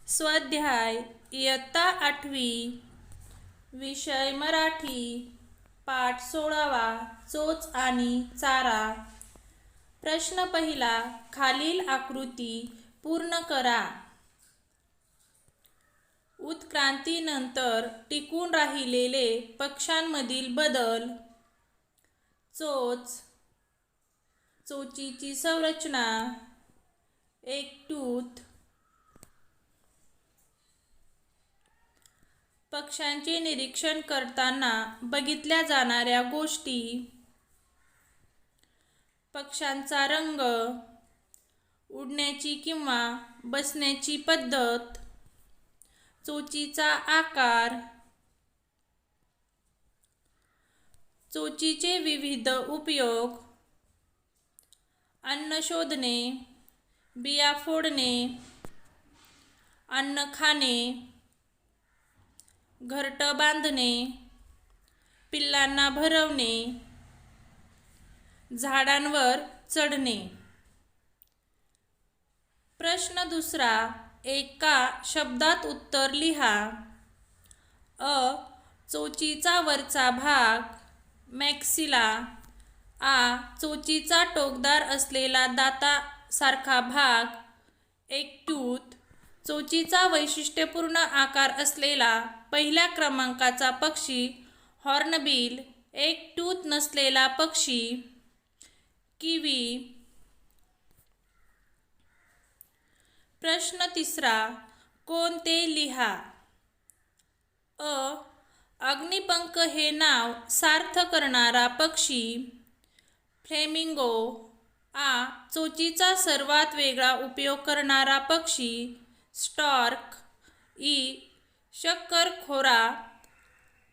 स्वाध्याय इयत्ता 8वी विषय मराठी पाठ 16वा चोच आणि चारा. प्रश्न पहिला. खालील आकृती पूर्ण करा. उत्क्रांतीनंतर टिकून राहिलेले पक्ष्यांमधील बदल. चोच, चोचीची संरचना, एकटूथ, पक्ष्यांचे निरीक्षण करताना बघितल्या जाणाऱ्या गोष्टी, पक्ष्यांचा रंग, उडण्याची किंवा बसण्याची पद्धत, चोचीचा आकार, चोचीचे विविध उपयोग, अन्न शोधणे, बिया फोडणे, अन्न खाणे, घरटं बांधणे, पिल्लांना भरवणे, झाडांवर चढणे. प्रश्न दुसरा. एका शब्दात उत्तर लिहा. अ. चोचीचा वरचा भाग मॅक्सिला. आ. चोचीचा टोकदार असलेला दातासारखा भाग एकटूथ. चोचीचा वैशिष्ट्यपूर्ण आकार असलेला पहिल्या क्रमांकाचा पक्षी हॉर्नबिल. एकटूथ नसलेला पक्षी किवी. प्रश्न तिसरा. कोणते लिहा. अ. अग्निपंख हे नाव सार्थ करणारा पक्षी फ्लेमिंगो. आ. चोचीचा सर्वात वेगळा उपयोग करणारा पक्षी स्टॉर्क. इ. शक्करखोरा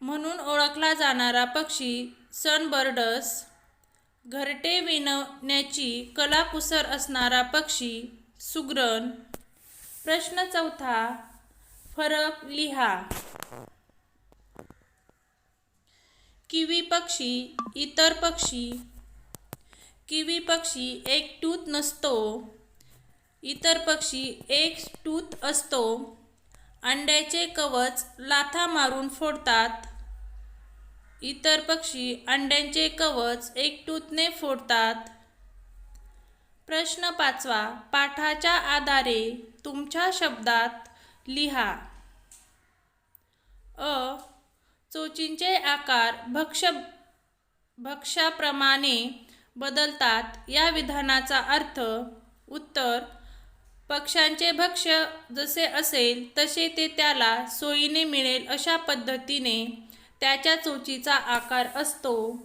म्हणून ओळखला जाणारा पक्षी सनबर्ड्स. घरटे विणण्याची कलाकुसर असणारा पक्षी सुगरण. प्रश्न चौथा. फरक लिहा. किवी पक्षी, इतर पक्षी. किवी पक्षी एकटूथ नसतो. इतर पक्षी एकटूथ असतो. अंड्याचे कवच लाथा मारून फोडतात. इतर पक्षी अंड्याचे कवच एकटूथने फोडतात. प्रश्न पाचवा. पाठाच्या आधारे तुमच्या शब्दात लिहा. अ. चोचींचे आकार भक्ष्याप्रमाणे बदलतात या विधानाचा अर्थ. उत्तर. पक्ष्यांचे भक्ष्य जसे असेल तसे ते त्याला सोयीने मिळेल अशा पद्धतीने त्याच्या चोचीचा आकार असतो.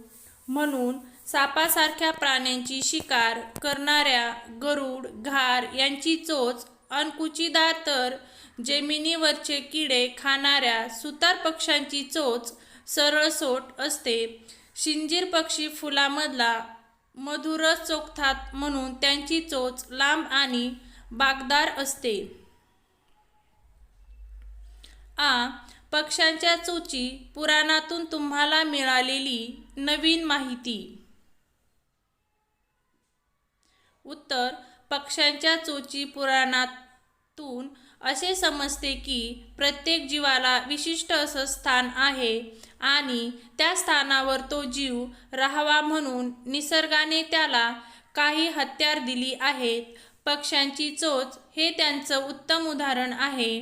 म्हणून सापासारख्या प्राण्यांची शिकार करणाऱ्या गरुड, घार यांची चोच अणकुचीदार तर जमिनीवरचे किडे खाणाऱ्या सुतार पक्ष्यांची चोच सरळसोट असते. शिंजीर पक्षी फुलांमधला मधुरस चोखतात म्हणून त्यांची चोच लांब आणि बाकदार असते. आ. पक्ष्यांच्या चोची पुराणातून तुम्हाला मिळालेली नवीन माहिती. उत्तर. पक्ष्यांच्या चोची पुराणातून असे समजते की प्रत्येक जीवाला विशिष्ट असं स्थान आहे आणि त्या स्थानावर तो जीव राहावा म्हणून निसर्गाने त्याला काही हत्यार दिली आहेत. पक्ष्यांची चोच हे त्याचं उत्तम उदाहरण आहे.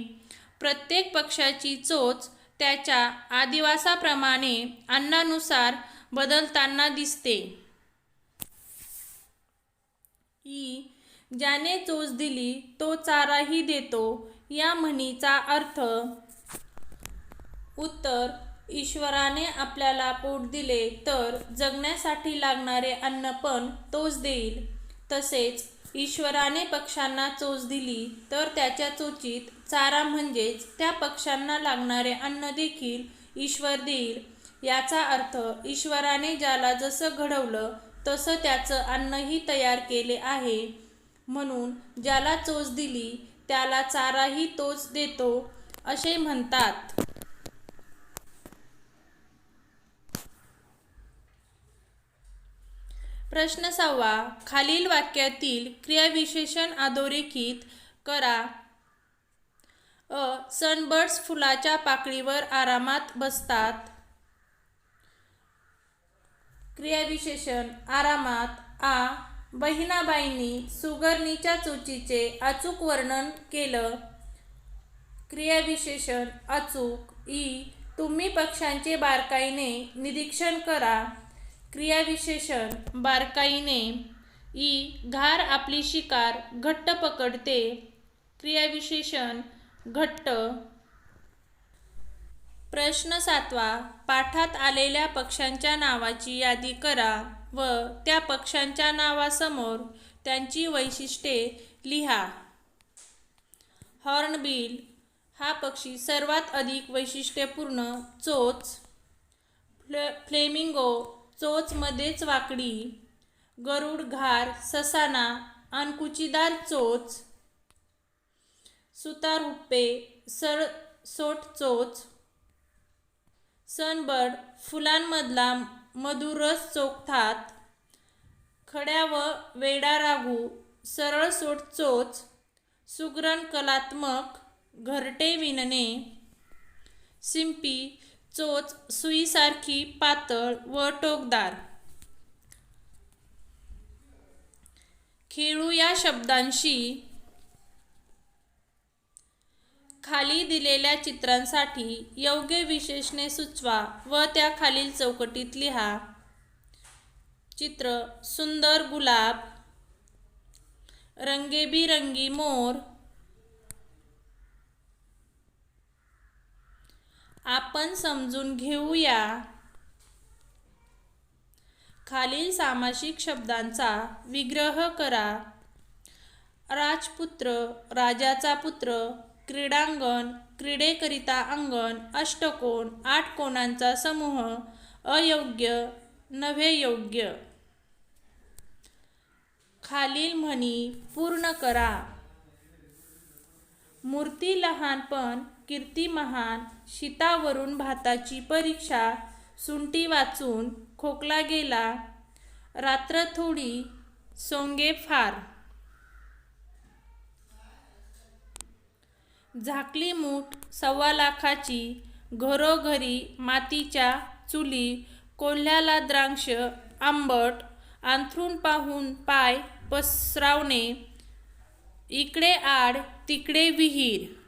प्रत्येक पक्ष्याची चोच त्याच्या अधिवासाप्रमाणे अन्नानुसार बदलताना दिसते. इ. ज्याने चोच दिली तो चाराही देतो या म्हणीचा अर्थ. उत्तर. ईश्वराने आपल्याला पोट दिले तर जगण्यासाठी लागणारे अन्न पण तोच देईल. तसेच ईश्वराने पक्ष्यांना चोच दिली तर त्याच्या चोचीत चारा म्हणजेच त्या पक्ष्यांना लागणारे अन्न देखील ईश्वर देईल. याचा अर्थ ईश्वराने ज्याला जसं घडवलं तसं त्याचं अन्नही तयार केले आहे. म्हणून ज्याला चोच दिली त्याला चाराही तोच देतो असे म्हणतात. प्रश्न 6वा. खालील वाक्यातील क्रियाविशेषण अधोरेखित करा. सनबर्ड्स फुलाच्या पाकळीवर आरामात बसतात. क्रियाविशेषण आरामात. आ. बहिणाबाईंनी सुगरणीच्या चोचीचे अचूक वर्णन केलं. क्रियाविशेषण अचूक. इ. तुम्ही पक्ष्यांचे बारकाईने निरीक्षण करा. क्रियाविशेषण बारकाईने. इ. घार आपली शिकार घट्ट पकडते. क्रियाविशेषण घट्ट. प्रश्न 7. पाठात आलेल्या पक्ष्यांच्या नावाची यादी करा व त्या पक्ष्यांच्या नावासमोर त्यांची वैशिष्ट्ये लिहा. हॉर्नबिल हा पक्षी सर्वात अधिक वैशिष्ट्यपूर्ण चोच. फ्लेमिंगो चोच मध्येच वाकडी. गरुड घार ससाना अणकुचीदार चोच. सुतार हुप्पे सरळसोट चोच. सनबर्ड फुलांमधला मधुर रस चोखतात. खड्या व वेडा राघू सरळसोट चोच. सुगरण कलात्मक घरटे विणणे. शिंपी चोच सुईसारखी पातळ व टोकदार. खेळू या शब्दांशी. खाली दिलेल्या चित्रांसाठी योग्य विशेषणे सुचवा व त्या खालील चौकटीत लिहा. चित्र सुंदर गुलाब. रंगीबेरंगी मोर. आपण समजून घेऊया. खालील सामासिक शब्दांचा विग्रह करा. राजपुत्र राजाचा पुत्र. क्रीडांगण क्रीडेकरिता अंगण. अष्टकोन 8 कोणांचा समूह. अयोग्य नव्हे योग्य. खालील म्हणी पूर्ण करा. मूर्ती लहानपण कीर्ती महान. शीतावरून भाताची परीक्षा. सुंठी वाचून खोकला गेला. रात्र थोडी सोंगे फार. झाकली मूठ 1.25 लाखाची. घरोघरी मातीच्या चुली. कोल्ह्याला द्राक्ष आंबट. अंथरूण पाहून पाय पसरावणे. इकडे आड तिकडे विहीर.